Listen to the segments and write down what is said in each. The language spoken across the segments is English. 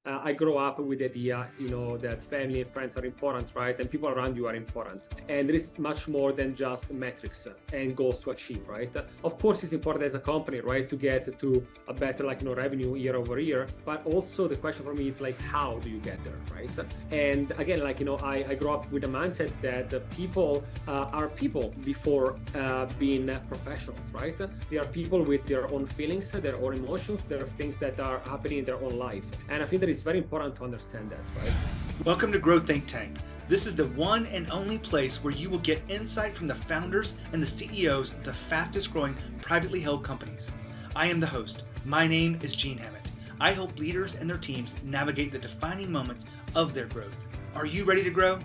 I grew up with the idea, that family and friends are important, right? And people around you are important. And there is much more than just metrics and goals to achieve, right? Of course, it's important as a company, right, to get to a better, revenue year over year. But also the question for me is how do you get there, right? And again, I grew up with a mindset that people are people before being professionals, right? They are people with their own feelings, their own emotions, there are things that are happening in their own life. And I think that it's very important to understand that, right? Welcome to Grow Think Tank. This is the one and only place where you will get insight from the founders and the CEOs of the fastest growing privately held companies. I am the host. My name is Gene Hammett. I help leaders and their teams navigate the defining moments of their growth. Are you ready to grow?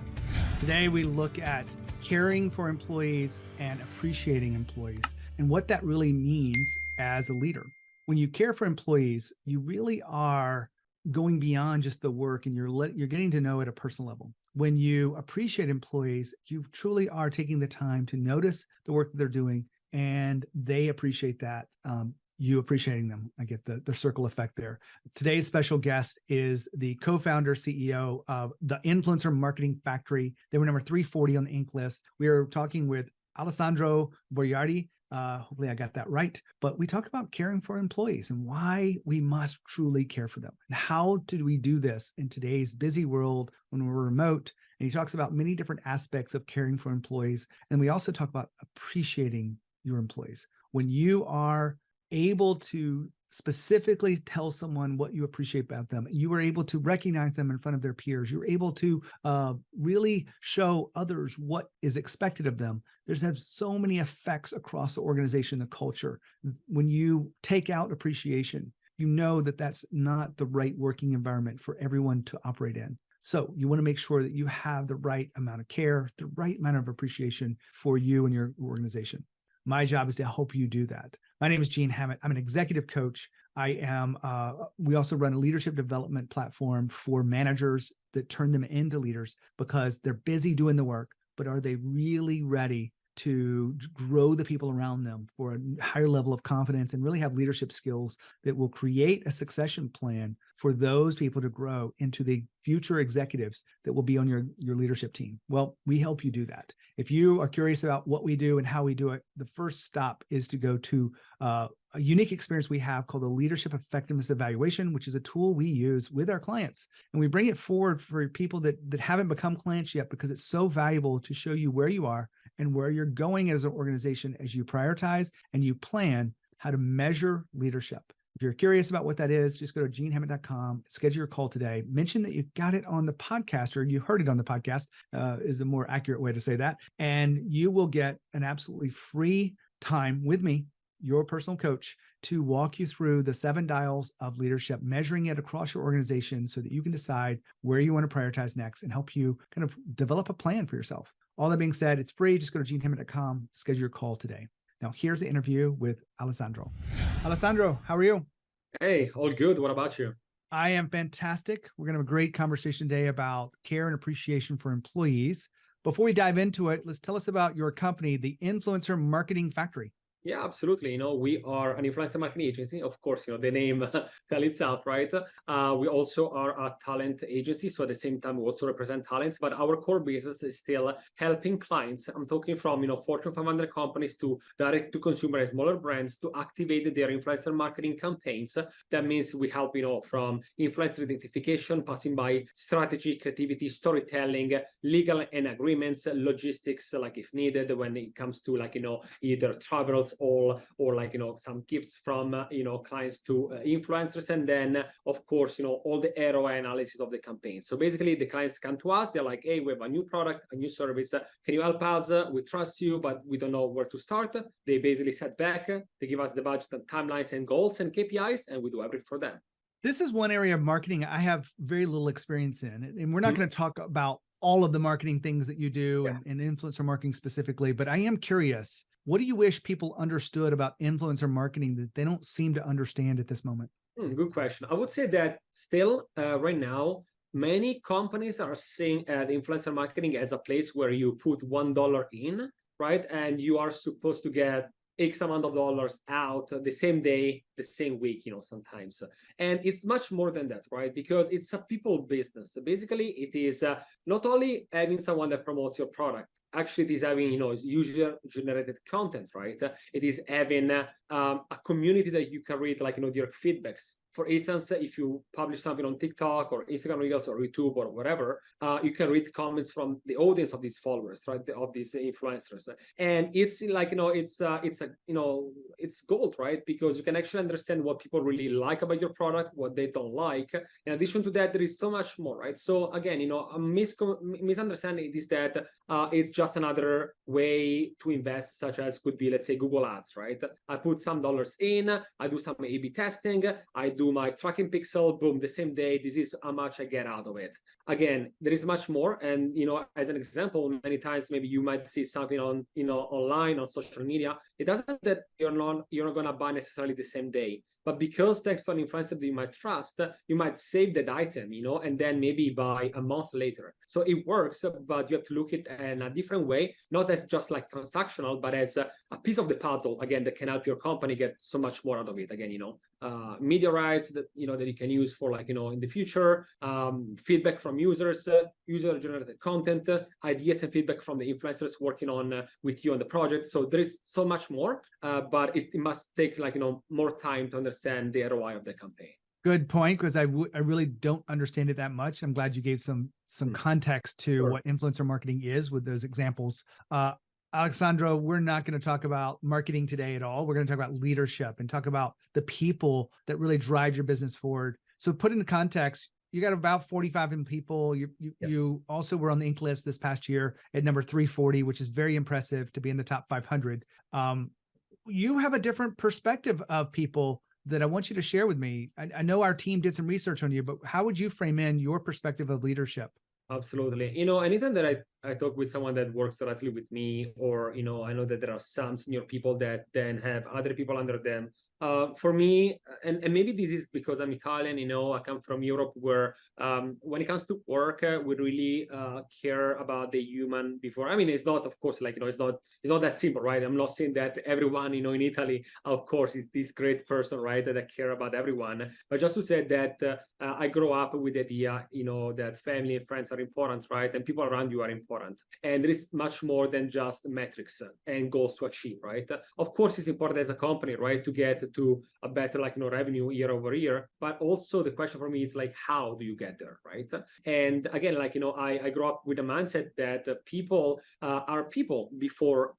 Today we look at caring for employees and appreciating employees and what that really means as a leader. When you care for employees, you really are going beyond just the work and you're getting to know at a personal level. When you appreciate employees, you truly are taking the time to notice the work that they're doing, and they appreciate that. You appreciating them. I get the circle effect there. Today's special guest is the co-founder, CEO of the Influencer Marketing Factory. They were number 340 on the Inc. list. We are talking with Alessandro Bogliari. Hopefully I got that right. But we talk about caring for employees and why we must truly care for them. And how do we do this in today's busy world when we're remote? And he talks about many different aspects of caring for employees. And we also talk about appreciating your employees. When you are able to specifically tell someone what you appreciate about them, you are able to recognize them in front of their peers. You're able to really show others what is expected of them. There's so many effects across the organization, the culture. When you take out appreciation, you know that that's not the right working environment for everyone to operate in. So you want to make sure that you have the right amount of care, the right amount of appreciation for you and your organization. My job is to help you do that. My name is Gene Hammett. I'm an executive coach. We also run a leadership development platform for managers that turn them into leaders because they're busy doing the work, but are they really ready to grow the people around them for a higher level of confidence and really have leadership skills that will create a succession plan for those people to grow into the future executives that will be on your leadership team? Well, we help you do that. If you are curious about what we do and how we do it, the first stop is to go to a unique experience we have called the Leadership Effectiveness Evaluation, which is a tool we use with our clients. And we bring it forward for people that haven't become clients yet because it's so valuable to show you where you are and where you're going as an organization as you prioritize and you plan how to measure leadership. If you're curious about what that is, just go to genehammett.com, schedule your call today, mention that you got it on the podcast or you heard it on the podcast, is a more accurate way to say that. And you will get an absolutely free time with me, your personal coach, to walk you through the 7 dials of leadership, measuring it across your organization so that you can decide where you want to prioritize next and help you kind of develop a plan for yourself. All that being said, it's free. Just go to genehammett.com, schedule your call today. Now, here's the interview with Alessandro. Alessandro, how are you? Hey, all good. What about you? I am fantastic. We're going to have a great conversation today about care and appreciation for employees. Before we dive into it, let's tell us about your company, the Influencer Marketing Factory. Yeah, absolutely. We are an influencer marketing agency. Of course, the name tells itself, right? We also are a talent agency. So at the same time, we also represent talents, but our core business is still helping clients. I'm talking from, Fortune 500 companies to direct to consumer and smaller brands to activate their influencer marketing campaigns. That means we help, from influencer identification, passing by strategy, creativity, storytelling, legal and agreements, logistics, like if needed, when it comes to either travels or some gifts from clients to influencers, and then of course all the ROI analysis of the campaign. So basically the clients come to us, they're like, hey, we have a new product, a new service, can you help us? We trust you, but we don't know where to start. They basically sit back, they give us the budget and timelines and goals and KPIs, and we do everything for them. This is one area of marketing I have very little experience in, and we're not going to talk about all of the marketing things that you do and influencer marketing specifically, but I am curious, what do you wish people understood about influencer marketing that they don't seem to understand at this moment? Good question. I would say that still right now, many companies are seeing the influencer marketing as a place where you put $1 in, right? And you are supposed to get X amount of dollars out the same day, the same week, sometimes. And it's much more than that, right? Because it's a people business. So basically, it is not only having someone that promotes your product. Actually, it is having, user-generated content, right? It is having a community that you can read, like, direct feedbacks. For instance, if you publish something on TikTok or Instagram Reels or YouTube or whatever, you can read comments from the audience of these followers, right? Of these influencers, and it's like it's gold, right? Because you can actually understand what people really like about your product, what they don't like. In addition to that, there is so much more, right? So again, a misunderstanding is that it's just another way to invest, such as could be, let's say, Google Ads, right? I put some dollars in, I do some A/B testing, I do my tracking pixel, boom, the same day, this is how much I get out of it. Again, there is much more. And, as an example, many times, maybe you might see something on, online, on social media. It doesn't mean that you're not going to buy necessarily the same day, but because thanks to an influencer that you might trust, you might save that item, and then maybe buy a month later. So it works, but you have to look at it in a different way, not as just like transactional, but as a piece of the puzzle, again, that can help your company get so much more out of it. Again, media rights that that you can use for, like, in the future, feedback from users, user-generated content, ideas and feedback from the influencers working on with you on the project. So there is so much more, but it must take, like, more time to understand the ROI of the campaign. Good point, because I really don't understand it that much. I'm glad you gave some context to what influencer marketing is with those examples. Alessandro, we're not going to talk about marketing today at all. We're going to talk about leadership and talk about the people that really drive your business forward. So put into context, you got about 45 people. You also were on the Inc. list this past year at number 340, which is very impressive to be in the top 500. You have a different perspective of people that I want you to share with me. I know our team did some research on you, but how would you frame in your perspective of leadership? Absolutely. Anytime that I talk with someone that works directly with me, or, I know that there are some senior people that then have other people under them. For me, and maybe this is because I'm Italian, I come from Europe, where when it comes to work, we really care about the human before. I mean, it's not, of course, like, it's not that simple, right? I'm not saying that everyone, in Italy, of course, is this great person, right, that care about everyone. But just to say that I grew up with the idea, that family and friends are important, right? And people around you are important. And there is much more than just metrics and goals to achieve, right? Of course, it's important as a company, right, to get to a better, like, revenue year over year. But also the question for me is, like, how do you get there, right? And again, like, I grew up with a mindset that people are people before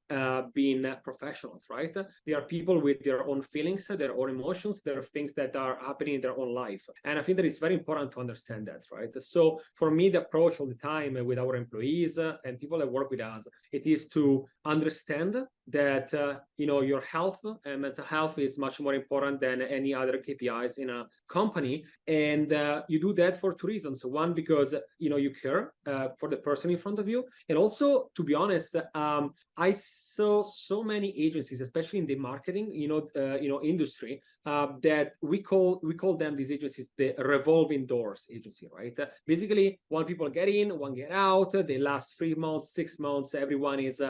being professionals, right? They are people with their own feelings, their own emotions, their things that are happening in their own life. And I think that it's very important to understand that, right? So for me, the approach all the time with our employees and people that work with us, it is to understand that your health and mental health is much more important than any other KPIs in a company. And you do that for two reasons. One, because you care for the person in front of you, and also, to be honest, I saw so many agencies, especially in the marketing industry, that we call them, these agencies, the revolving doors agency, right? Basically, one people get in, one get out. They last 3 months, 6 months. Everyone is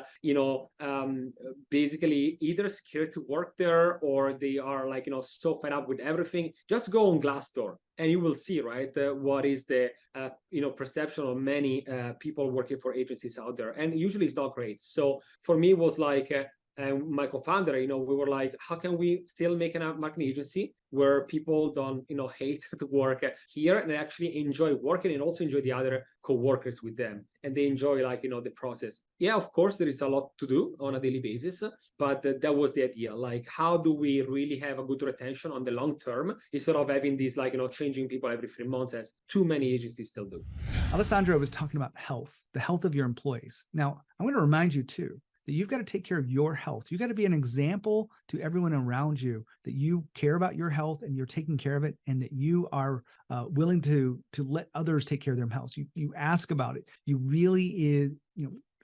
basically either scared to work there, or they are, like, so fed up with everything. Just go on Glassdoor and you will see, right, what is the perception of many people working for agencies out there. And usually it's not great. So for me, it was like, and my co-founder, we were like, how can we still make a marketing agency where people don't, hate to work here, and they actually enjoy working, and also enjoy the other co-workers with them, and they enjoy, like, the process. Yeah, of course, there is a lot to do on a daily basis, but that was the idea. Like, how do we really have a good retention on the long term, instead of having these, like, changing people every 3 months, as too many agencies still do. Alessandro was talking about health, the health of your employees. Now, I want to remind you too, that you've got to take care of your health. You got to be an example to everyone around you that you care about your health and you're taking care of it, and that you are willing to let others take care of their health. You ask about it. You really is,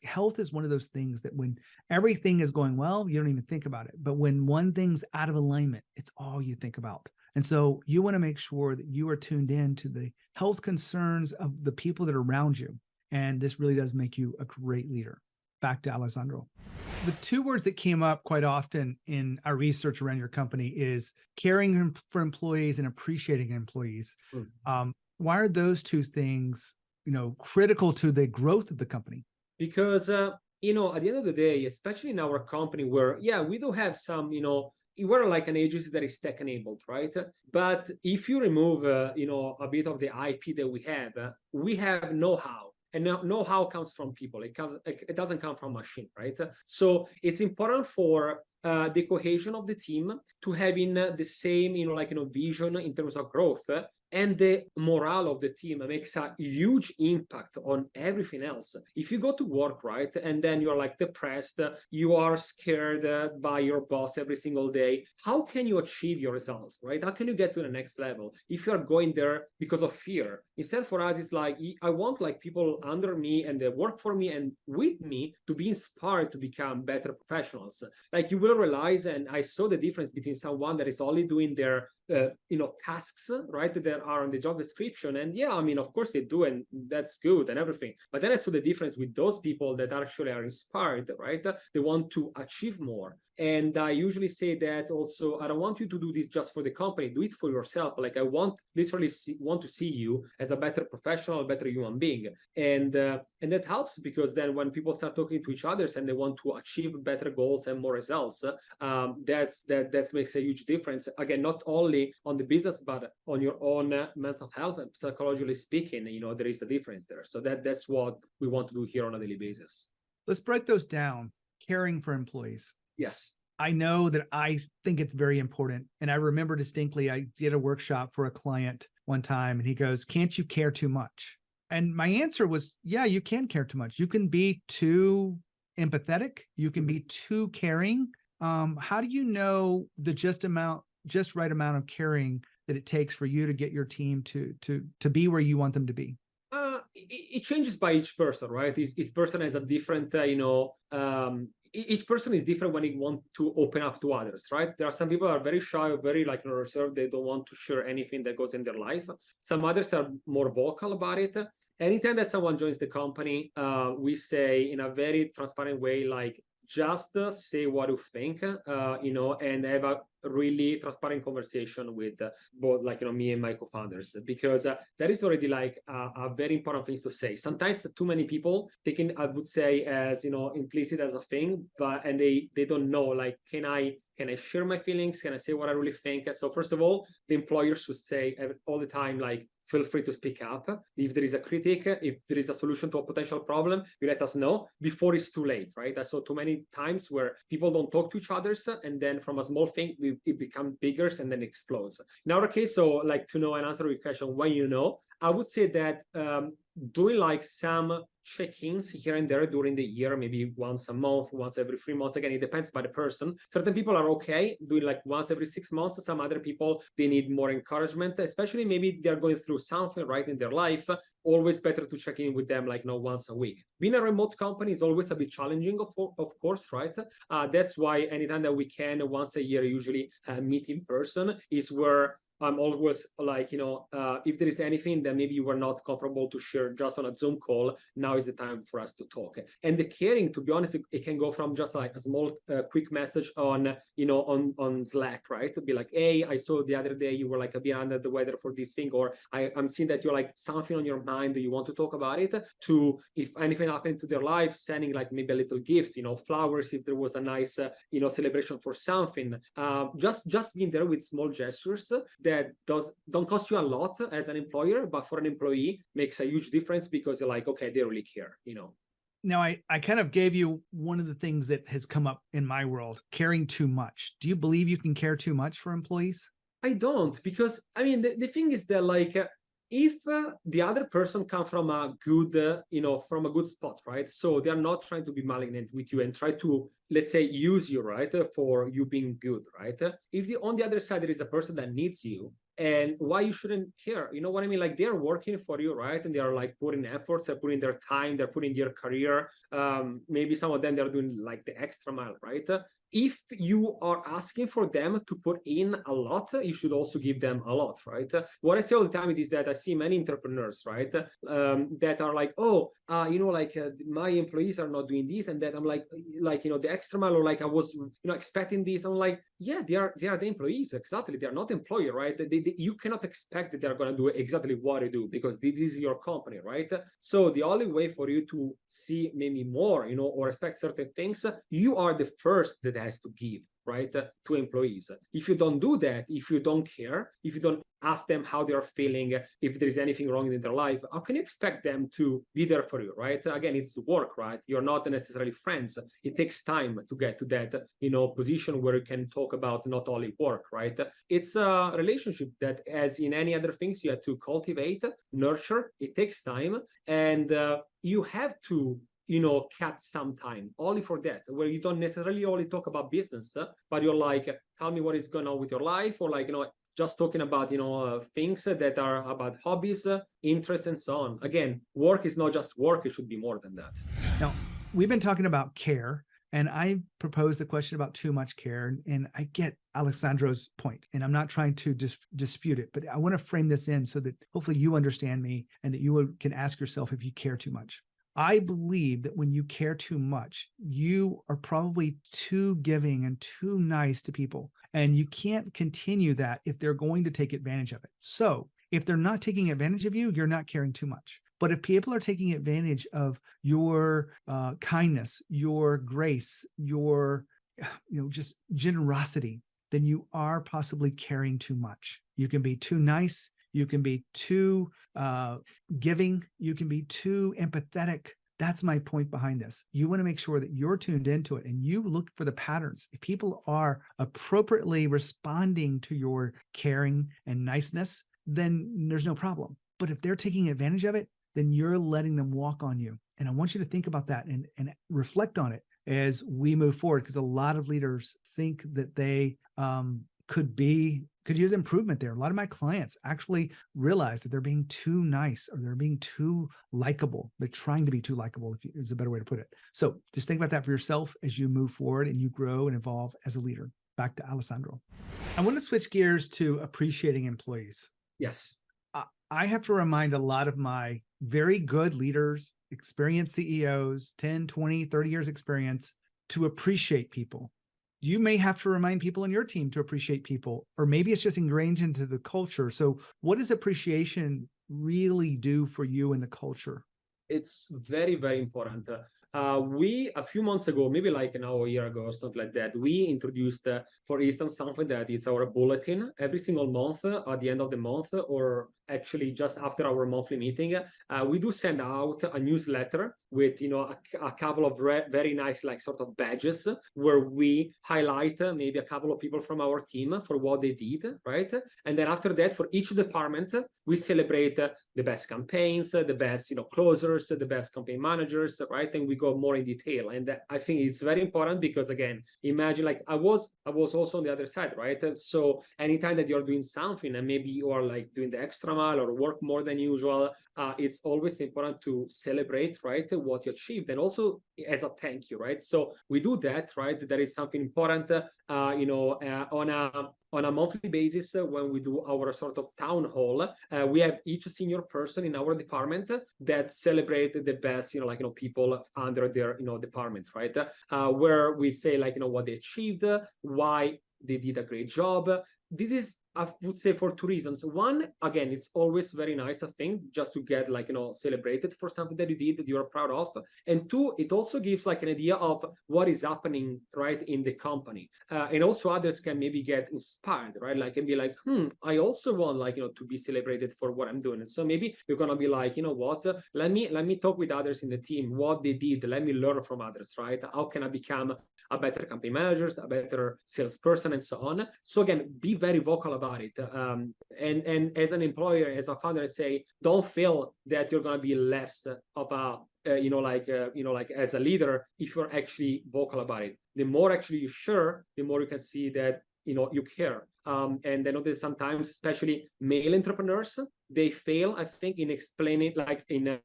health is one of those things that when everything is going well, you don't even think about it. But when one thing's out of alignment, it's all you think about. And so you want to make sure that you are tuned in to the health concerns of the people that are around you. And this really does make you a great leader. back to Alessandro. The two words that came up quite often in our research around your company is caring for employees and appreciating employees. Why are those two things, critical to the growth of the company? Because, at the end of the day, especially in our company where, we do have some, we're like an agency that is tech enabled, right? But if you remove, a bit of the IP that we have know-how. And know-how comes from people. It doesn't come from machine, right? So it's important for the cohesion of the team to having the same, vision in terms of growth. And the morale of the team makes a huge impact on everything else. If you go to work, right, and then you're like depressed, you are scared by your boss every single day, how can you achieve your results, right? How can you get to the next level if you're going there because of fear? Instead, for us, it's like, I want like people under me and they work for me and with me to be inspired to become better professionals. Like you will realize, and I saw the difference between someone that is only doing their tasks, right, that are on the job description. And of course they do, and that's good and everything. But then I saw the difference with those people that actually are inspired, right? They want to achieve more. And I usually say that also, I don't want you to do this just for the company, do it for yourself. Like I want to see you as a better professional, a better human being. And that helps because then when people start talking to each other and they want to achieve better goals and more results, that makes a huge difference. Again, not only on the business, but on your own mental health and psychologically speaking, there is a difference there. So that's what we want to do here on a daily basis. Let's break those down. Caring for employees. Yes. I know that I think it's very important. And I remember distinctly, I did a workshop for a client one time and he goes, "Can't you care too much?" And my answer was, yeah, you can care too much. You can be too empathetic. You can be too caring. How do you know the just right amount of caring that it takes for you to get your team to be where you want them to be? It changes by each person, right? Each person has a different, each person is different when you want to open up to others, right? There are some people are very shy, very reserved. They don't want to share anything that goes in their life. Some others are more vocal about it. Anytime that someone joins the company, we say in a very transparent way, like, just say what you think, and have a really transparent conversation with both, me and my co-founders, because that is already like a very important thing to say. Sometimes too many people taking, I would say, as implicit as a thing, and they don't know, like, can I share my feelings? Can I say what I really think? So first of all, the employer should say all the time, like, feel free to speak up. If there is a critic, if there is a solution to a potential problem, you let us know before it's too late, right? I saw too many times where people don't talk to each other, and then from a small thing, it becomes bigger and then explodes. In our case, so like to know and answer your question, when I would say that doing like some check-ins here and there during the year, maybe once a month, once every 3 months. Again, it depends by the person. Certain people are okay doing like once every 6 months. Some other people, they need more encouragement, especially maybe they're going through something right in their life. Always better to check in with them like once a week. Being a remote company is always a bit challenging, of course, right? That's why anytime that we can, once a year, usually meet in person, is where I'm always like, if there is anything that maybe you were not comfortable to share just on a Zoom call, now is the time for us to talk. And the caring, to be honest, it can go from just like a small, quick message on Slack, right? To be like, hey, I saw the other day you were like a bit under the weather for this thing, or I'm seeing that you're like something on your mind that you want to talk about it, to if anything happened to their life, sending like maybe a little gift, flowers, if there was a nice, celebration for something. Just being there with small gestures that don't cost you a lot as an employer, but for an employee makes a huge difference because you're like, okay, they really care, Now, I kind of gave you one of the things that has come up in my world, caring too much. Do you believe you can care too much for employees? I don't, because the thing is that like, if the other person comes from a good, from a good spot, right? So they're not trying to be malignant with you and try to, let's say, use you, right, for you being good, right? If on the other side there is a person that needs you, and why you shouldn't care. You know what I mean? Like they're working for you, right? And they're like putting efforts, they're putting their time, they're putting their career. Maybe some of them they're doing like the extra mile, right? If you are asking for them to put in a lot, you should also give them a lot, right? What I say all the time is that I see many entrepreneurs, right, that are like, oh, my employees are not doing this and that. I'm like, the extra mile, or like I was, expecting this. I'm like, yeah, they are the employees, exactly. They are not employer, right? You cannot expect that they're going to do exactly what you do, because this is your company, right? So the only way for you to see maybe more, or expect certain things, you are the first that has to give, right, to employees. If you don't do that, if you don't care, if you don't ask them how they are feeling, if there is anything wrong in their life, how can you expect them to be there for you, right? Again, it's work, right? You're not necessarily friends. It takes time to get to that, position where you can talk about not only work, right? It's a relationship that, as in any other things, you have to cultivate, nurture. It takes time, and you have to cut some time only for that, where you don't necessarily only talk about business, but you're like, tell me what is going on with your life, or like, just talking about, things that are about hobbies, interests, and so on. Again, work is not just work. It should be more than that. Now, we've been talking about care, and I proposed the question about too much care, and I get Alessandro's point, and I'm not trying to dispute it, but I want to frame this in so that hopefully you understand me and that you can ask yourself if you care too much. I believe that when you care too much, you are probably too giving and too nice to people. And you can't continue that if they're going to take advantage of it. So if they're not taking advantage of you, you're not caring too much. But if people are taking advantage of your kindness, your grace, your just generosity, then you are possibly caring too much. You can be too nice. You can be too giving. You can be too empathetic. That's my point behind this. You want to make sure that you're tuned into it and you look for the patterns. If people are appropriately responding to your caring and niceness, then there's no problem. But if they're taking advantage of it, then you're letting them walk on you. And I want you to think about that and reflect on it as we move forward, because a lot of leaders think that they could use improvement there. A lot of my clients actually realize that they're being too nice, or they're being too likable. They're trying to be too likable, is a better way to put it. So just think about that for yourself as you move forward and you grow and evolve as a leader. Back to Alessandro. I want to switch gears to appreciating employees. Yes. I have to remind a lot of my very good leaders, experienced CEOs, 10, 20, 30 years experience, to appreciate people. You may have to remind people in your team to appreciate people, or maybe it's just ingrained into the culture. So what does appreciation really do for you in the culture? It's very, very important. We, a few months ago, maybe like a year ago or something like that, we introduced, for instance, something that is our bulletin every single month at the end of the month, or actually just after our monthly meeting. We do send out a newsletter with, a couple of very nice, like sort of badges, where we highlight maybe a couple of people from our team for what they did, right? And then after that, for each department, we celebrate the best campaigns, the best, closers, the best campaign managers, right? And we go more in detail. And I think it's very important because, again, imagine, like I was also on the other side, right? So anytime that you're doing something and maybe you are like doing the extra mile or work more than usual, it's always important to celebrate, right, what you achieved, and also as a thank you, right? So we do that, right? That is something important, on a monthly basis. When we do our sort of town hall, we have each senior person in our department that celebrate the best, people under their, department, right? Where we say, like, what they achieved, why they did a great job. This is, I would say, for two reasons. One, again, it's always very nice, I think, just to get, like, celebrated for something that you did that you're proud of. And two, it also gives like an idea of what is happening, right, in the company. And also others can maybe get inspired, right? Like, and be like, I also want, like, to be celebrated for what I'm doing. And so maybe you're going to be like, what, let me talk with others in the team, what they did. Let me learn from others, right? How can I become a better campaign manager, a better salesperson, and so on. So again, be very vocal about it. And as an employer, as a founder, I say, don't feel that you're going to be less of a as a leader if you're actually vocal about it. The more actually you share, the more you can see that you care. And I know that sometimes, especially male entrepreneurs, they fail, I think, in explaining, like in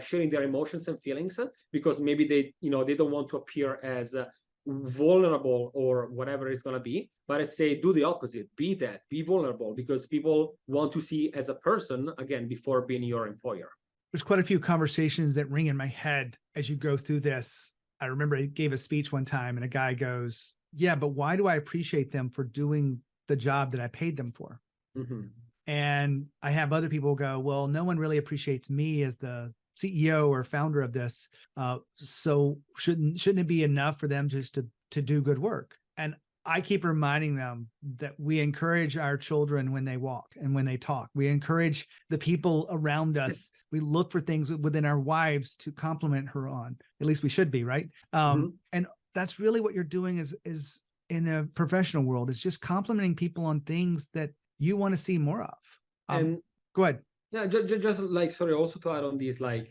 sharing their emotions and feelings, because maybe they don't want to appear as vulnerable or whatever it's going to be. But I say do the opposite. Be vulnerable, because people want to see as a person, again, before being your employer. There's quite a few conversations that ring in my head as you go through this. I remember I gave a speech one time and a guy goes, yeah, but why do I appreciate them for doing the job that I paid them for? Mm-hmm. And I have other people go, well, no one really appreciates me as the CEO or founder of this. So shouldn't it be enough for them just to do good work? And I keep reminding them that we encourage our children when they walk and when they talk. We encourage the people around us. We look for things within our wives to compliment her on. At least we should be, right? And that's really what you're doing is in a professional world. It's just complimenting people on things that you want to see more of. And go ahead. Yeah, just like, sorry, also to add on this, like,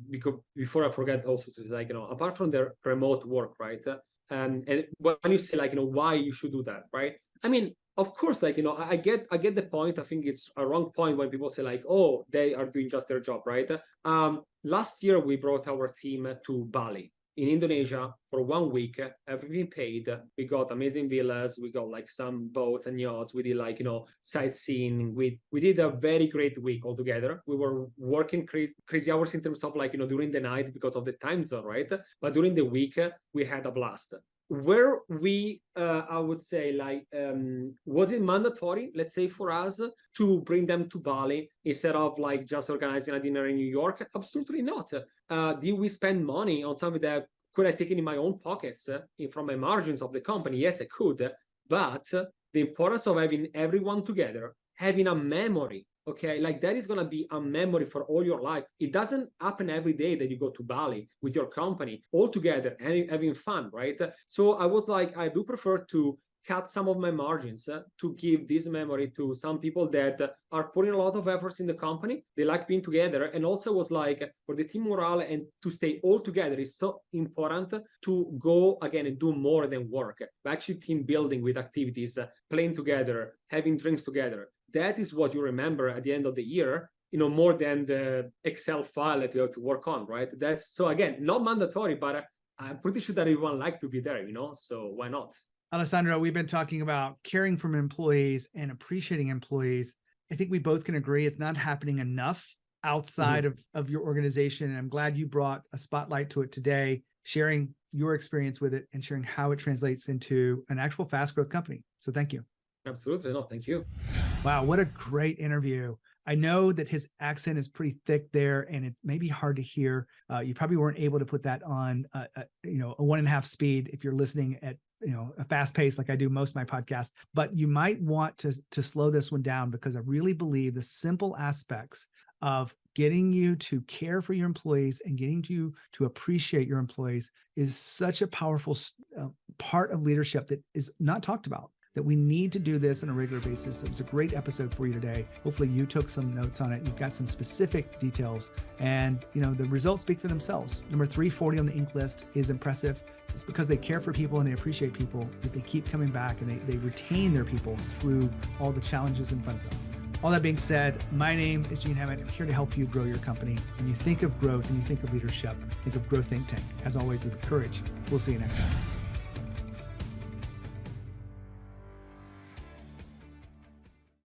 because before I forget also to say, like, apart from the remote work, right? And when you say, like, why you should do that, right? I mean, of course, like, I get the point. I think it's a wrong point when people say, like, oh, they are doing just their job, right? Last year, we brought our team to Bali in Indonesia for 1 week, everything paid. We got amazing villas. We got like some boats and yachts. We did like, sightseeing. We did a very great week altogether. We were working crazy hours in terms of like, during the night because of the time zone, right? But during the week, we had a blast. Where we, I would say, like, was it mandatory, let's say, for us to bring them to Bali instead of like just organizing a dinner in New York? Absolutely not. Did we spend money on something that could I take it in my own pockets from my margins of the company? Yes, I could. But the importance of having everyone together, having a memory, okay, like that is going to be a memory for all your life. It doesn't happen every day that you go to Bali with your company all together and having fun, right? So I was like, I do prefer to cut some of my margins to give this memory to some people that are putting a lot of efforts in the company. They like being together. And also was like, for the team morale and to stay all together is so important to go again and do more than work. Actually team building with activities, playing together, having drinks together. That is what you remember at the end of the year, more than the Excel file that you have to work on, right? That's, so again, not mandatory, but I'm pretty sure that everyone like to be there, so why not? Alessandro, we've been talking about caring for employees and appreciating employees. I think we both can agree it's not happening enough outside of your organization. And I'm glad you brought a spotlight to it today, sharing your experience with it and sharing how it translates into an actual fast growth company. So thank you. Absolutely. No, thank you. Wow, what a great interview. I know that his accent is pretty thick there and it may be hard to hear. You probably weren't able to put that on, a 1.5 speed if you're listening at, a fast pace like I do most of my podcasts, but you might want to slow this one down because I really believe the simple aspects of getting you to care for your employees and getting you to appreciate your employees is such a powerful part of leadership that is not talked about, that we need to do this on a regular basis. It was a great episode for you today. Hopefully you took some notes on it. You've got some specific details and the results speak for themselves. Number 340 on the Inc. list is impressive. It's because they care for people and they appreciate people that they keep coming back and they retain their people through all the challenges in front of them. All that being said, my name is Gene Hammett. I'm here to help you grow your company. When you think of growth and you think of leadership, think of Growth Think Tank. As always, lead with courage. We'll see you next time.